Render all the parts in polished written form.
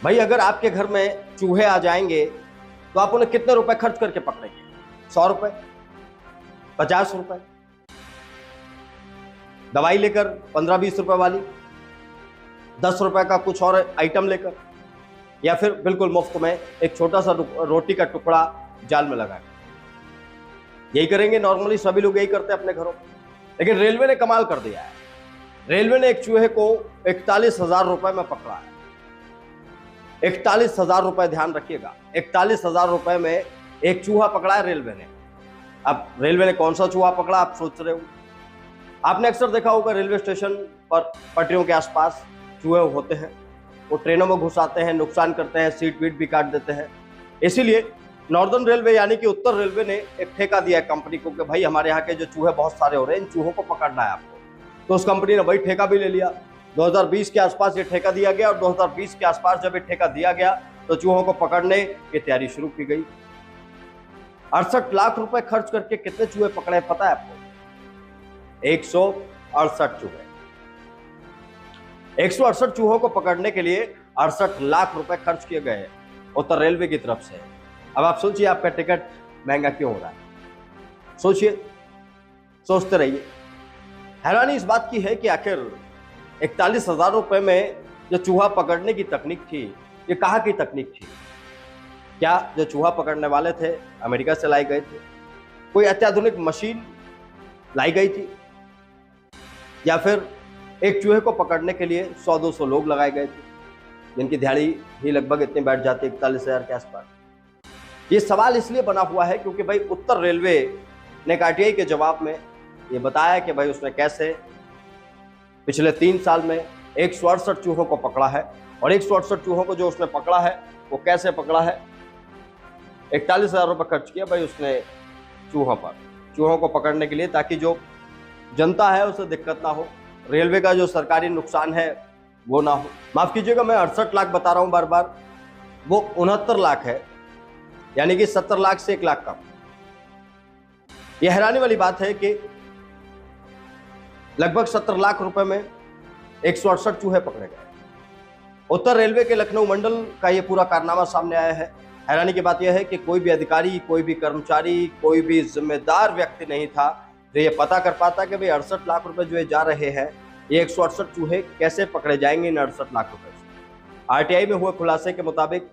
भाई अगर आपके घर में चूहे आ जाएंगे तो आप उन्हें कितने रुपए खर्च करके पकड़ेंगे? 100 रुपए, 50 रुपए? दवाई लेकर 15-20 रुपए वाली, 10 रुपए का कुछ और आइटम लेकर, या फिर बिल्कुल मुफ्त में एक छोटा सा रोटी का टुकड़ा जाल में लगा? यही करेंगे, नॉर्मली सभी लोग यही करते हैं अपने घरों में। लेकिन रेलवे ने कमाल कर दिया है। रेलवे ने एक चूहे को 41,000 रुपए में पकड़ा है। 41,000 रुपए, ध्यान रखिएगा, 41,000 रुपए में एक चूहा पकड़ा है रेलवे ने। अब रेलवे ने कौन सा चूहा पकड़ा आप सोच रहे हो? आपने अक्सर देखा होगा रेलवे स्टेशन पर पटरियों के आसपास चूहे होते हैं, वो ट्रेनों में घुस आते हैं, नुकसान करते हैं, सीट वीट भी काट देते हैं। इसीलिए नॉर्दर्न रेलवे यानी कि उत्तर रेलवे ने एक ठेका दिया है कंपनी को कि भाई हमारे यहाँ के जो चूहे बहुत सारे हो रहे हैं, इन चूहों को पकड़ना है आपको। तो उस कंपनी ने भाई ठेका भी ले लिया। 2020 के आसपास ये ठेका दिया गया और 2020 के आसपास जब ये ठेका दिया गया तो चूहों को पकड़ने की तैयारी शुरू की गई। 68 लाख रुपए खर्च करके कितने चूहे पकड़े पता है आपको? 168 चूहे। 168 चूहों को पकड़ने के लिए 68 लाख रुपए खर्च किए गए उत्तर रेलवे की तरफ से। अब आप सोचिए आपका टिकट महंगा क्यों हो रहा है? सोचिए, सोचते रहिए। हैरानी इस बात की है कि आखिर 41,000 रुपए में जो चूहा पकड़ने की तकनीक थी, ये कहाँ की तकनीक थी? क्या जो चूहा पकड़ने वाले थे अमेरिका से लाए गए थे? कोई अत्याधुनिक मशीन लाई गई थी? या फिर एक चूहे को पकड़ने के लिए 100-200 लोग लगाए गए थे जिनकी दिहाड़ी ही लगभग इतनी बैठ जाती है, 41,000 के आसपास? ये सवाल इसलिए बना हुआ है क्योंकि भाई उत्तर रेलवे ने आरटीआई के जवाब में ये बताया कि भाई उसने कैसे पिछले 3 साल में 168 चूहों को पकड़ा है, और 168 चूहों को जो उसने पकड़ा है वो कैसे पकड़ा है। 41,000 रुपये खर्च किया भाई उसने चूहों को पकड़ने के लिए, ताकि जो जनता है उसे दिक्कत ना हो, रेलवे का जो सरकारी नुकसान है वो ना हो। माफ कीजिएगा, मैं 68 लाख बता रहा हूं बार बार, वो 69 लाख है, यानी कि 70 लाख से 1 लाख कम। यह हैरानी वाली बात है कि लगभग 70 लाख रुपए में 168 चूहे पकड़े गए। उत्तर रेलवे के लखनऊ मंडल का यह पूरा कारनामा सामने आया है। हैरानी की बात यह है कि कोई भी अधिकारी, कोई भी कर्मचारी, कोई भी जिम्मेदार व्यक्ति नहीं था जो ये पता कर पाता कि भाई 68 लाख रुपए जो जा रहे हैं, ये 168 चूहे कैसे पकड़े जाएंगे इन 68 लाख रुपए से। आरटीआई में हुए खुलासे के मुताबिक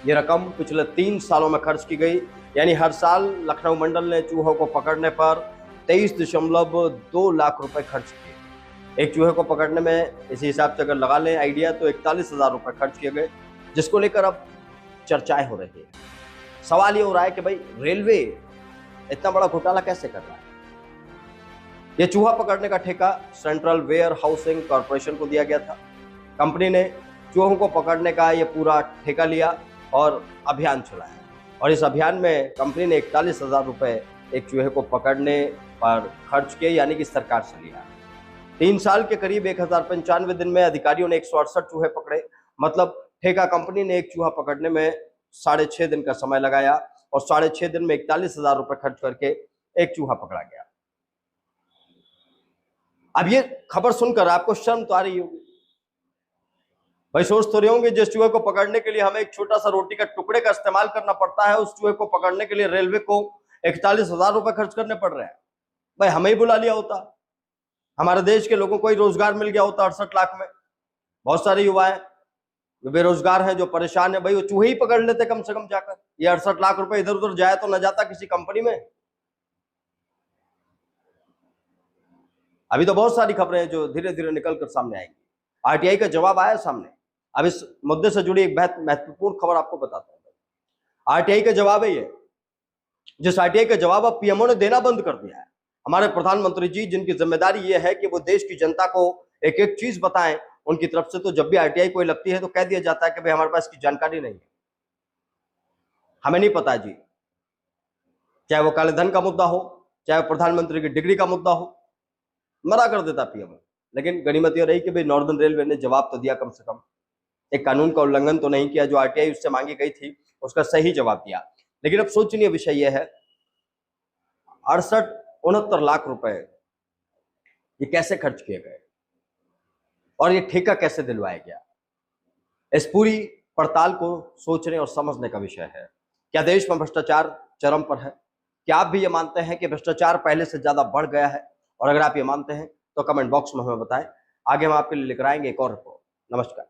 ये रकम पिछले 3 सालों में खर्च की गई, यानी हर साल लखनऊ मंडल ने चूहों को पकड़ने पर 23.2 लाख रुपए खर्च किए। एक चूहे को पकड़ने में इसी हिसाब से अगर लगा लें आइडिया तो 41,000 रुपए खर्च किए गए, जिसको लेकर अब चर्चाएं हो रही है। सवाल ये हो रहा है कि भाई रेलवे इतना बड़ा घोटाला कैसे कर रहा है? ये चूहा पकड़ने का ठेका सेंट्रल वेयर हाउसिंग कॉर्पोरेशन को दिया गया था। कंपनी ने चूहों को पकड़ने का ये पूरा ठेका लिया और अभियान चलाया, और इस अभियान में कंपनी ने 41,000 रुपए एक चूहे को पकड़ने पर खर्च किए, यानी कि सरकार से लिया। 3 साल के करीब 1095 दिन में अधिकारियों ने 168 चूहे पकड़े। मतलब ठेका कंपनी ने एक चूहा पकड़ने में 6.5 दिन का समय लगाया, और 6.5 दिन में 41,000 रुपए खर्च करके एक चूहा पकड़ा गया। अब ये खबर सुनकर आपको शर्म तो आ रही होगी भाई, सोच तो रहे होंगे जिस चूहे को पकड़ने के लिए हमें एक छोटा सा रोटी का टुकड़े का इस्तेमाल करना पड़ता है, उस चूहे को पकड़ने के लिए रेलवे को 41,000 रुपए खर्च करने पड़ रहे हैं। भाई हमें ही बुला लिया होता, हमारे देश के लोगों को ही रोजगार मिल गया होता। 68 लाख में बहुत सारे युवा हैं जो बेरोजगार हैं, जो परेशान है, भाई वो चूहे ही पकड़ लेते कम से कम जाकर। ये 68 लाख रुपए इधर उधर जाए तो न जाता किसी कंपनी में। अभी तो बहुत सारी खबरें हैं जो धीरे धीरे निकल कर सामने आएंगी। आरटीआई का जवाब आया सामने। अब इस मुद्दे से जुड़ी एक बहुत महत्वपूर्ण खबर आपको बताता हूं। आरटीआई का जवाब है ये, जिस आरटीआई का जवाब अब पीएमओ ने देना बंद कर दिया है। हमारे प्रधानमंत्री जी, जिनकी जिम्मेदारी ये है कि वो देश की जनता को एक एक चीज बताएं, उनकी तरफ से तो जब भी आरटीआई कोई लगती है तो कह दिया जाता है कि भाई हमारे पास इसकी जानकारी नहीं है, हमें नहीं पता जी। चाहे वो काले धन का मुद्दा हो, चाहे प्रधानमंत्री की डिग्री का मुद्दा हो, मना कर देता पीएमओ। लेकिन गनीमत यह रही कि भाई नॉर्दर्न रेलवे ने जवाब तो दिया, कम से कम एक कानून का उल्लंघन तो नहीं किया, जो आरटीआई उससे मांगी गई थी उसका सही जवाब दिया। लेकिन अब सोचनीय विषय यह है, 68-69 लाख रुपए ये कैसे खर्च किए गए और ये ठेका कैसे दिलवाया गया? इस पूरी पड़ताल को सोचने और समझने का विषय है। क्या देश में भ्रष्टाचार चरम पर है? क्या आप भी ये मानते हैं कि भ्रष्टाचार पहले से ज्यादा बढ़ गया है? और अगर आप ये मानते हैं तो कमेंट बॉक्स में हमें बताएं। आगे हम आपके लिए लेकर आएंगे एक और रिपोर्ट। नमस्कार।